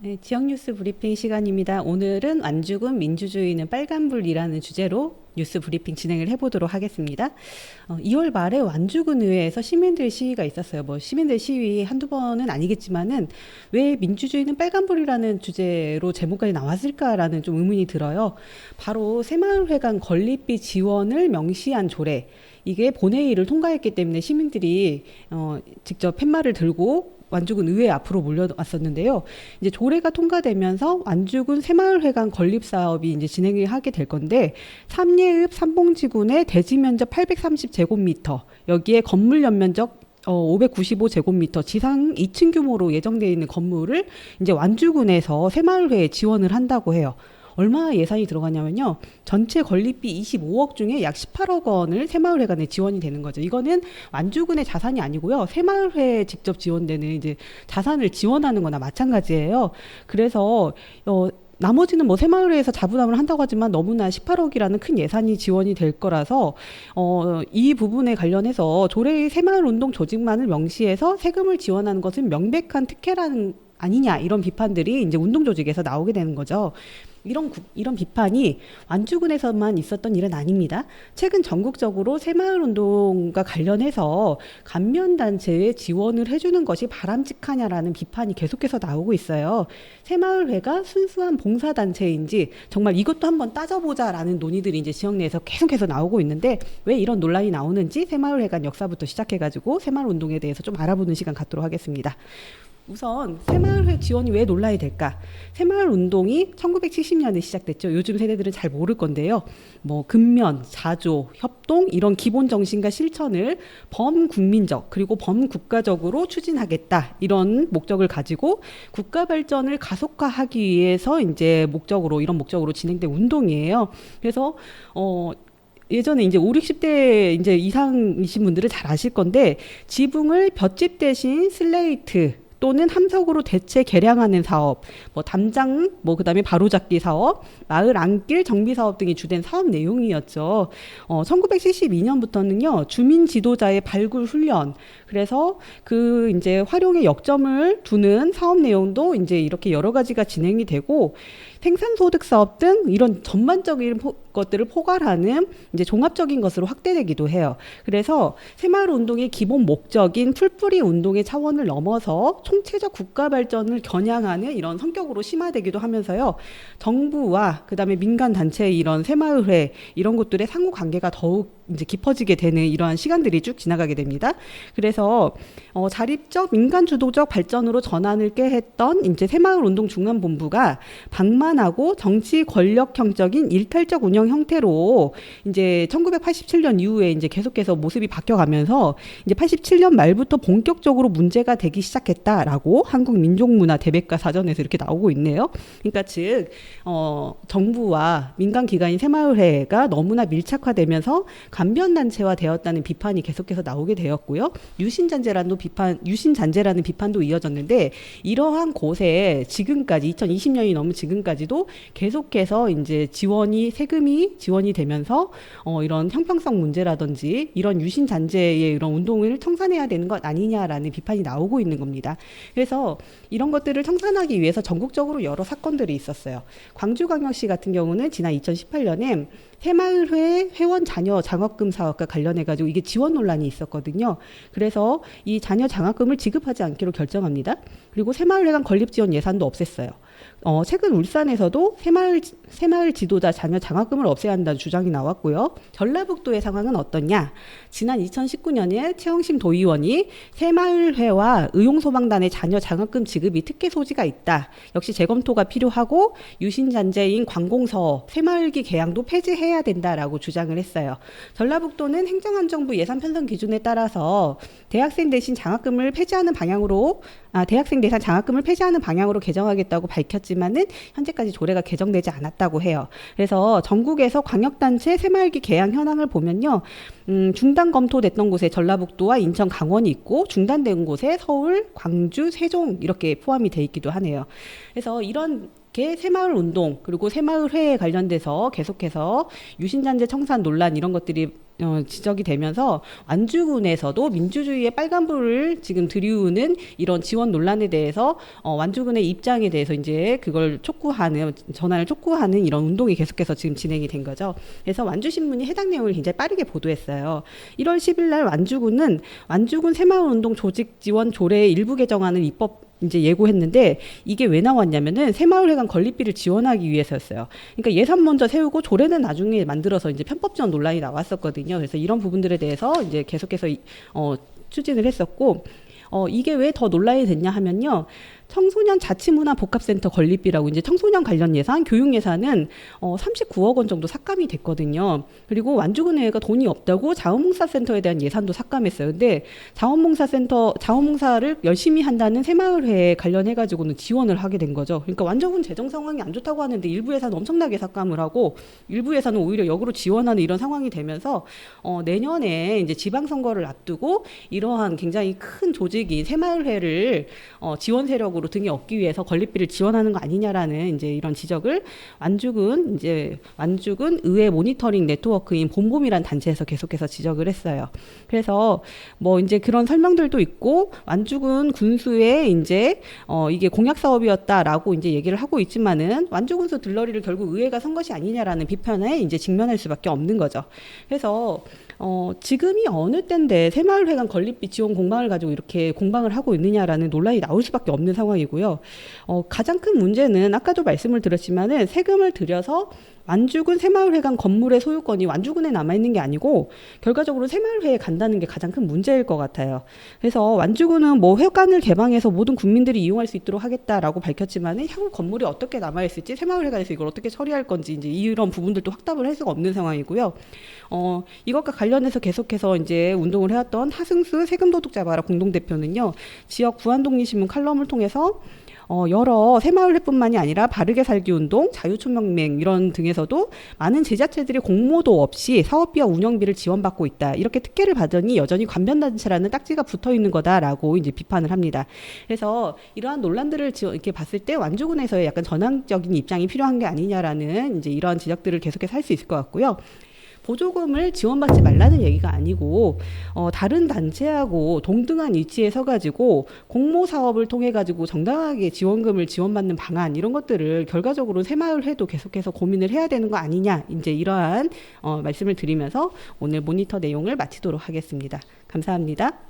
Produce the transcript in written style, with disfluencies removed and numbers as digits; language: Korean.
네, 지역 뉴스 브리핑 시간입니다. 오늘은 완주군 민주주의는 빨간불이라는 주제로 뉴스 브리핑 진행을 해보도록 하겠습니다. 2월 말에 완주군 의회에서 시민들 시위가 있었어요. 뭐 시민들 시위 한두 번은 아니겠지만은 왜 민주주의는 빨간불이라는 주제로 제목까지 나왔을까라는 좀 의문이 들어요. 바로 새마을회관 건립비 지원을 명시한 조례. 이게 본회의를 통과했기 때문에 시민들이 직접 팻말을 들고 완주군 의회 앞으로 몰려왔었는데요. 이제 조례가 통과되면서 완주군 새마을회관 건립 사업이 이제 진행을 하게 될 건데 삼예읍 삼봉지군의 대지 면적 830제곱미터, 여기에 건물 연면적 595제곱미터, 지상 2층 규모로 예정되어 있는 건물을 이제 완주군에서 새마을회에 지원을 한다고 해요. 얼마 예산이 들어가냐면요. 전체 건립비 25억 중에 약 18억 원을 새마을회관에 지원이 되는 거죠. 이거는 완주군의 자산이 아니고요. 새마을회에 직접 지원되는 이제 자산을 지원하는 거나 마찬가지예요. 그래서 나머지는 뭐 새마을회에서 자부담을 한다고 하지만 너무나 18억이라는 큰 예산이 지원이 될 거라서 이 부분에 관련해서 조례의 새마을운동 조직만을 명시해서 세금을 지원하는 것은 명백한 특혜라는 아니냐, 이런 비판들이 이제 운동조직에서 나오게 되는 거죠. 이런 비판이 완주군에서만 있었던 일은 아닙니다. 최근 전국적으로 새마을운동과 관련해서 관면단체에 지원을 해주는 것이 바람직하냐라는 비판이 계속해서 나오고 있어요. 새마을회가 순수한 봉사단체인지 정말 이것도 한번 따져보자라는 논의들이 이제 지역 내에서 계속해서 나오고 있는데, 왜 이런 논란이 나오는지 새마을회관 역사부터 시작해가지고 새마을운동에 대해서 좀 알아보는 시간 갖도록 하겠습니다. 우선 새마을회 지원이 왜 논란이 될까? 새마을운동이 1970년에 시작됐죠. 요즘 세대들은 잘 모를 건데요. 뭐 근면, 자조, 협동 이런 기본 정신과 실천을 범국민적 그리고 범국가적으로 추진하겠다, 이런 목적을 가지고 국가 발전을 가속화하기 위해서 이제 이런 목적으로 진행된 운동이에요. 그래서 예전에 이제 5, 60대 이제 이상이신 분들은 잘 아실 건데, 지붕을 볏짚 대신 슬레이트 또는 함석으로 대체 개량하는 사업, 뭐 담장, 그다음에 바로잡기 사업, 마을 안길 정비 사업 등이 주된 사업 내용이었죠. 1972년부터는요 주민 지도자의 발굴 훈련, 그래서 그 이제 활용에 역점을 두는 사업 내용도 이제 이렇게 여러 가지가 진행이 되고, 생산소득 사업 등 이런 전반적인 것들을 포괄하는 이제 종합적인 것으로 확대되기도 해요. 그래서 새마을 운동의 기본 목적인 풀뿌리 운동의 차원을 넘어서 총체적 국가 발전을 겨냥하는 이런 성격으로 심화되기도 하면서요. 정부와 그다음에 민간 단체의 이런 새마을회 이런 것들의 상호 관계가 더욱 이제 깊어지게 되는 이러한 시간들이 쭉 지나가게 됩니다. 그래서 자립적 민간 주도적 발전으로 전환을 꾀했던 이제 새마을운동 중앙본부가 방만하고 정치 권력형적인 일탈적 운영 형태로 이제 1987년 이후에 이제 계속해서 모습이 바뀌어가면서 이제 87년 말부터 본격적으로 문제가 되기 시작했다라고 한국민족문화 대백과 사전에서 이렇게 나오고 있네요. 그러니까 즉 정부와 민간 기관인 새마을회가 너무나 밀착화되면서 간변단체화 되었다는 비판이 계속해서 나오게 되었고요. 유신잔재라는 비판도 이어졌는데, 이러한 곳에 지금까지 2020년이 넘은 지금까지도 계속해서 이제 세금이 지원이 되면서 이런 형평성 문제라든지 이런 유신잔재의 이런 운동을 청산해야 되는 것 아니냐라는 비판이 나오고 있는 겁니다. 그래서 이런 것들을 청산하기 위해서 전국적으로 여러 사건들이 있었어요. 광주광역시 같은 경우는 지난 2018년에 새마을회 회원 자녀 장학금 사업과 관련해가지고 이게 지원 논란이 있었거든요. 그래서 이 자녀 장학금을 지급하지 않기로 결정합니다. 그리고 새마을회관 건립 지원 예산도 없앴어요. 최근 울산에서도 새마을 지도자 자녀 장학금을 없애야 한다는 주장이 나왔고요. 전라북도의 상황은 어떠냐? 지난 2019년에 최영심 도의원이 새마을회와 의용소방단의 자녀 장학금 지급이 특혜 소지가 있다, 역시 재검토가 필요하고 유신잔재인 관공서 새마을기 계양도 폐지해야 된다라고 주장을 했어요. 전라북도는 행정안정부 예산 편성 기준에 따라서 대학생 대신 장학금을 폐지하는 방향으로 개정하겠다고 밝혔지만은 현재까지 조례가 개정되지 않았다고 해요. 그래서 전국에서 광역단체 새마을기 개양 현황을 보면요, 중단 검토됐던 곳에 전라북도와 인천, 강원이 있고, 중단된 곳에 서울, 광주, 세종 이렇게 포함이 돼 있기도 하네요. 그래서 이런 새마을운동 그리고 새마을회에 관련돼서 계속해서 유신잔재 청산 논란 이런 것들이 지적이 되면서 완주군에서도 민주주의의 빨간불을 지금 들이우는 이런 지원 논란에 대해서 완주군의 입장에 대해서 이제 그걸 촉구하는, 전환을 촉구하는 이런 운동이 계속해서 지금 진행이 된 거죠. 그래서 완주신문이 해당 내용을 굉장히 빠르게 보도했어요. 1월 10일 날 완주군은 완주군 새마을운동 조직 지원 조례의 일부 개정안을 입법 이제 예고했는데 이게 왜 나왔냐면은 새마을회관 건립비를 지원하기 위해서였어요. 그러니까 예산 먼저 세우고 조례는 나중에 만들어서 이제 편법 지원 논란이 나왔었거든요. 그래서 이런 부분들에 대해서 이제 계속해서 추진을 했었고, 이게 왜 더 논란이 됐냐 하면요. 청소년 자치문화 복합센터 건립비라고 이제 청소년 관련 예산, 교육 예산은 39억 원 정도 삭감이 됐거든요. 그리고 완주군의회가 돈이 없다고 자원봉사센터에 대한 예산도 삭감했어요. 근데 자원봉사를 열심히 한다는 새마을회에 관련해가지고는 지원을 하게 된 거죠. 그러니까 완주군 재정 상황이 안 좋다고 하는데 일부 예산은 엄청나게 삭감을 하고 일부 예산은 오히려 역으로 지원하는 이런 상황이 되면서 내년에 이제 지방선거를 앞두고 이러한 굉장히 큰 조직인 새마을회를 지원 세력으로 등에 업기 위해서 건립비를 지원하는 거 아니냐라는 이제 이런 지적을 완주군 의회 모니터링 네트워크인 봄봄이란 단체에서 계속해서 지적을 했어요. 그래서 뭐 이제 그런 설명들도 있고 완주군 군수의 이제 이게 공약 사업이었다라고 이제 얘기를 하고 있지만은 완주군수 들러리를 결국 의회가 선 것이 아니냐라는 비판에 이제 직면할 수밖에 없는 거죠. 그래서 지금이 어느 때인데 새마을회관 건립비 지원 공방을 가지고 이렇게 공방을 하고 있느냐라는 논란이 나올 수밖에 없는 상황이고요. 가장 큰 문제는 아까도 말씀을 드렸지만은 세금을 들여서 완주군 새마을회관 건물의 소유권이 완주군에 남아있는 게 아니고 결과적으로 새마을회에 간다는 게 가장 큰 문제일 것 같아요. 그래서 완주군은 뭐 회관을 개방해서 모든 국민들이 이용할 수 있도록 하겠다라고 밝혔지만 향후 건물이 어떻게 남아있을지 새마을회관에서 이걸 어떻게 처리할 건지 이제 이런 부분들도 확답을 할 수가 없는 상황이고요. 이것과 관련해서 계속해서 이제 운동을 해왔던 하승수 세금도둑 잡아라 공동대표는요. 지역 부안독립신문 칼럼을 통해서 여러 새마을회뿐만이 아니라 바르게 살기 운동, 자유촌명맹 이런 등에서도 많은 지자체들이 공모도 없이 사업비와 운영비를 지원받고 있다. 이렇게 특혜를 받으니 여전히 관변단체라는 딱지가 붙어 있는 거다라고 이제 비판을 합니다. 그래서 이러한 논란들을 이렇게 봤을 때 완주군에서의 약간 전향적인 입장이 필요한 게 아니냐라는 이제 이러한 지적들을 계속해서 할 수 있을 것 같고요. 보조금을 지원받지 말라는 얘기가 아니고 다른 단체하고 동등한 위치에 서가지고 공모 사업을 통해 가지고 정당하게 지원금을 지원받는 방안 이런 것들을 결과적으로 새마을회도 계속해서 고민을 해야 되는 거 아니냐 이제 이러한 말씀을 드리면서 오늘 모니터 내용을 마치도록 하겠습니다. 감사합니다.